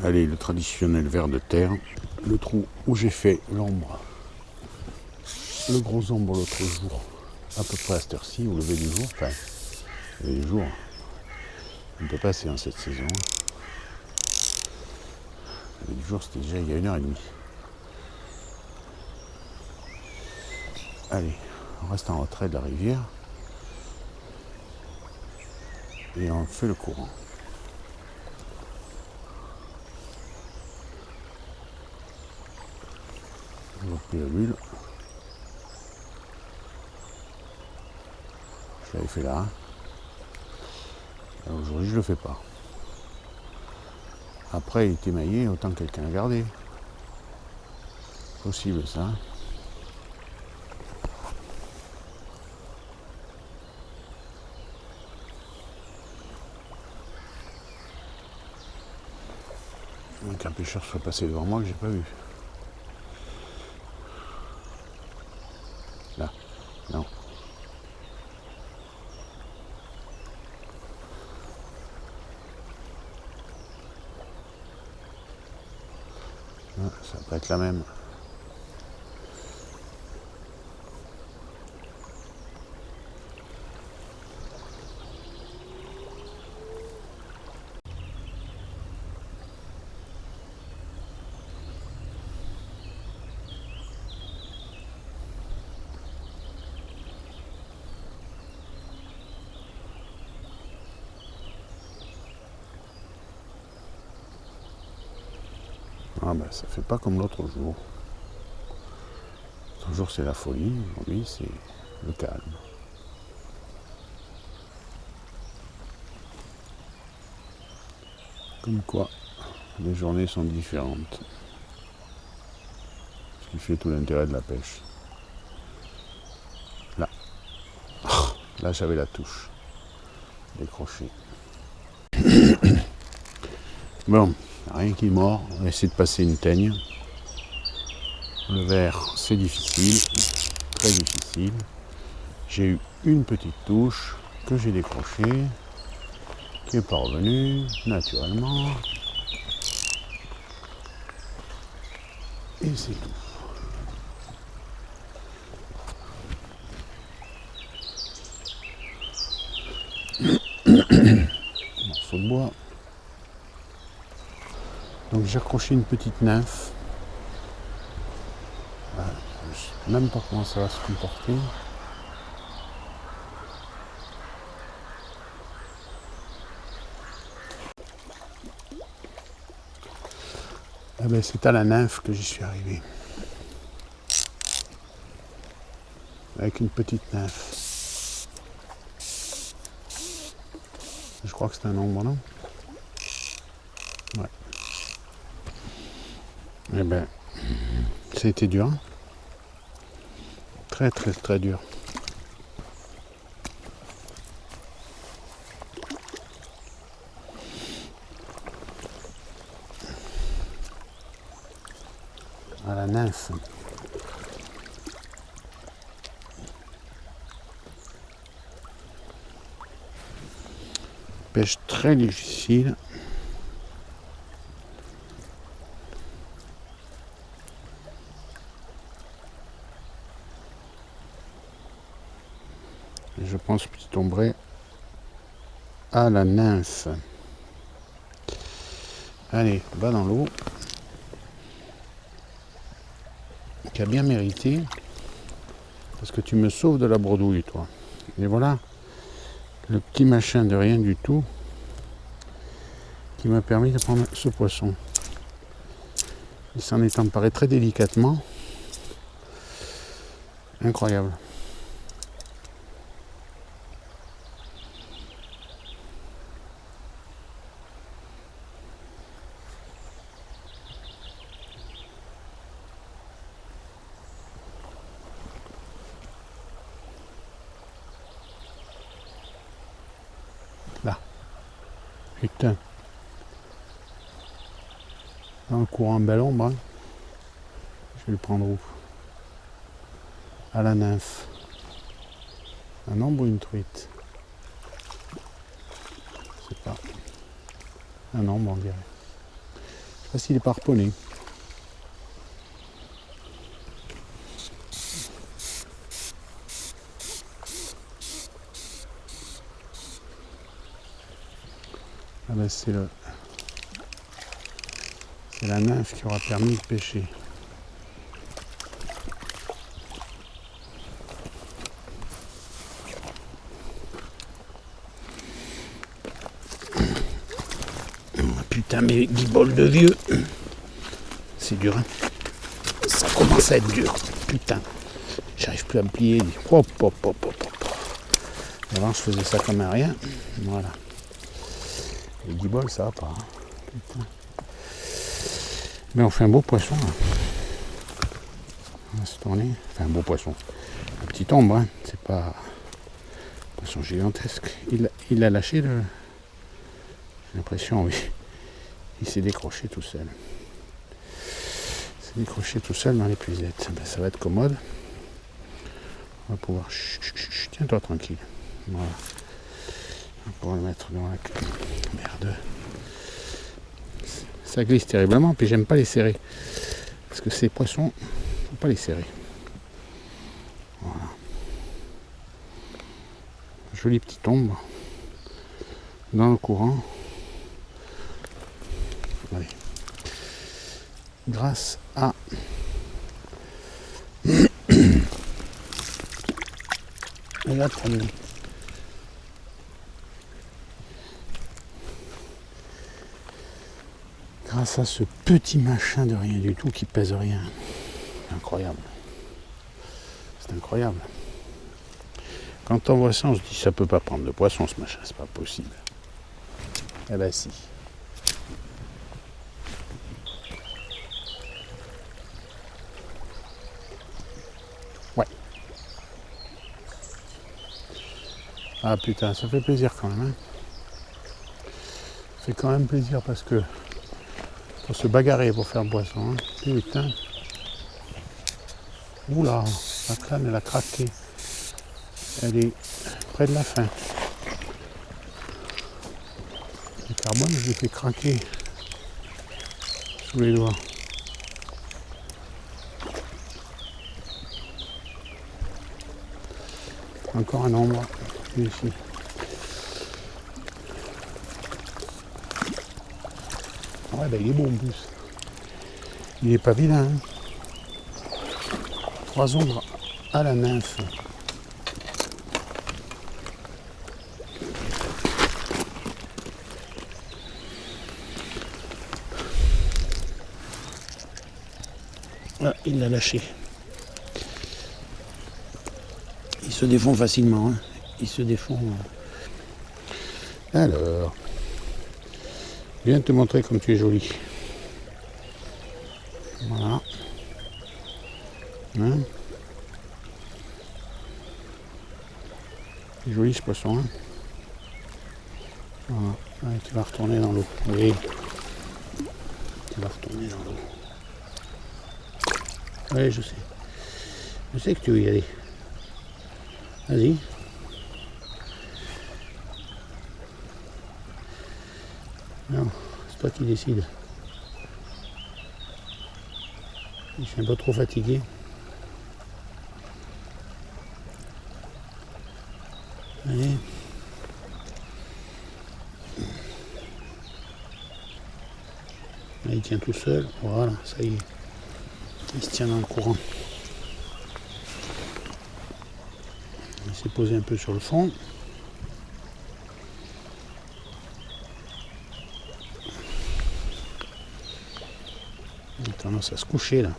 Allez, le traditionnel ver de terre. Le trou où j'ai fait l'ombre. Le gros ombre l'autre jour. À peu près à cette heure-ci, au lever du jour. Enfin, lever du jour. On peut passer en cette saison. Le lever du jour, c'était déjà il y a 1h30. Allez, on reste en retrait de la rivière. Et on fait le courant. On va plus la bulle. Je l'avais fait là. Aujourd'hui, je le fais pas. Après, il est émaillé, autant que quelqu'un a gardé. Possible ça. Qu'un pêcheur soit passé devant moi que j'ai pas vu. Là, non. Ah, ça va pas être la même. Ah ben ça fait pas comme l'autre jour. L'autre jour c'est la folie, aujourd'hui c'est le calme. Comme quoi, les journées sont différentes. Ce qui fait tout l'intérêt de la pêche. Là. Là j'avais la touche. Décroché. Bon, rien qui mord, on va essayer de passer une teigne. Le verre, c'est difficile, très difficile. J'ai eu une petite touche que j'ai décrochée, qui est parvenue naturellement. Et c'est tout. Morceau de bois. Donc j'ai accroché une petite nymphe. Je ne sais même pas comment ça va se comporter. Ah ben, c'est à la nymphe que j'y suis arrivé. Avec une petite nymphe. Je crois que c'est un ombre, non? Ouais. Eh ben, ça a été dur. Très très très dur. À la nymphe. Pêche très difficile. Et je pense petit ombré à la nymphe. Allez, va dans l'eau. Qui a bien mérité. Parce que tu me sauves de la bredouille, toi. Et voilà. Le petit machin de rien du tout. Qui m'a permis de prendre ce poisson. Il s'en est emparé très délicatement. Incroyable. Là. Putain. Dans le courant belle ombre. Hein. Je vais le prendre où? À la nymphe. Un ombre ou une truite? Je sais pas. Un ombre on dirait. pas s'il est pas harponné. Ah ben c'est la nymphe qui aura permis de pêcher. Putain, mais guibole de vieux. C'est dur, hein. Ça commence à être dur. Putain. J'arrive plus à me plier. Hop, hop, hop, hop, hop. Avant, je faisais ça comme un rien. Voilà. Les guiboles, ça va pas. Hein. Putain. Mais on fait un beau poisson. Là. On va se tourner. Enfin, un beau poisson. Un petit ombre, hein. C'est pas un poisson gigantesque. Il a lâché le... J'ai l'impression, oui. Il s'est décroché tout seul. Il s'est décroché tout seul dans l'épuisette. Ben, ça va être commode. On va pouvoir... Tiens-toi tranquille. Voilà. On va pouvoir le mettre dans la clé. Merde. Ça glisse terriblement, puis j'aime pas les serrer. Parce que ces poissons, faut pas les serrer. Voilà. Jolie petite ombre. Dans le courant. Allez. Grâce à la promenade. Grâce à ce petit machin de rien du tout qui pèse rien. C'est incroyable. C'est incroyable. Quand on voit ça, on se dit ça peut pas prendre de poisson ce machin, c'est pas possible. Eh ben si. Ouais. Ah putain, ça fait plaisir quand même. Hein. Ça fait quand même plaisir parce que faut se bagarrer pour faire le poisson. Hein. Putain. Oula, la canne elle a craqué. Elle est près de la fin. Le carbone, je l'ai fait craquer sous les doigts. Encore un ombre ici. Ouais, ben il est beau en plus. Il est pas vilain. Hein. 3 ombres à la nymphe. Ah, il l'a lâché. Il se défend facilement. Hein. Il se défend. Alors, je viens de te montrer comme tu es jolie. Voilà. Hein, c'est joli ce poisson. Hein. Voilà. Allez, tu vas retourner dans l'eau. Oui. Tu vas retourner dans l'eau. Oui, je sais. Je sais que tu veux y aller. Vas-y. Non, c'est toi qui décides. Je suis un peu trop fatigué. Allez. Là, il tient tout seul. Voilà, ça y est. Il se tient dans le courant. Il s'est posé un peu sur le fond. Il a tendance à se coucher là.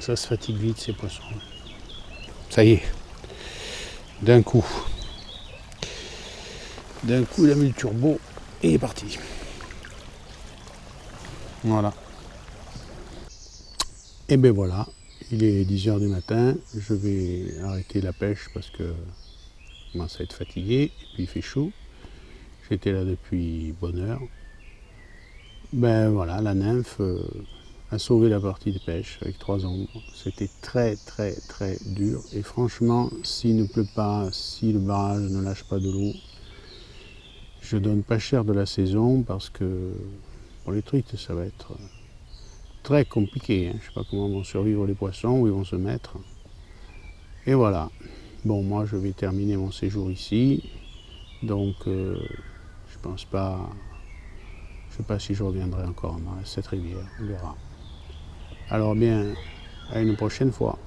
Ça se fatigue vite ces poissons. Ça y est. D'un coup. D'un coup il a mis le turbo et il est parti. Voilà. Et ben voilà. Il est 10h du matin. Je vais arrêter la pêche parce que je commence à être fatigué. Et puis il fait chaud. J'étais là depuis bonne heure. Ben voilà, la nymphe a sauvé la partie de pêche avec 3 ombres. C'était très très très dur. Et franchement, s'il ne pleut pas, si le barrage ne lâche pas de l'eau, Je donne pas cher de la saison parce que pour les truites, ça va être très compliqué. Hein. Je sais pas comment vont survivre les poissons, où ils vont se mettre. Et voilà. Bon, moi, je vais terminer mon séjour ici. Donc, je pense pas... Je sais pas si je reviendrai encore dans cette rivière. On verra. Alors bien, à une prochaine fois.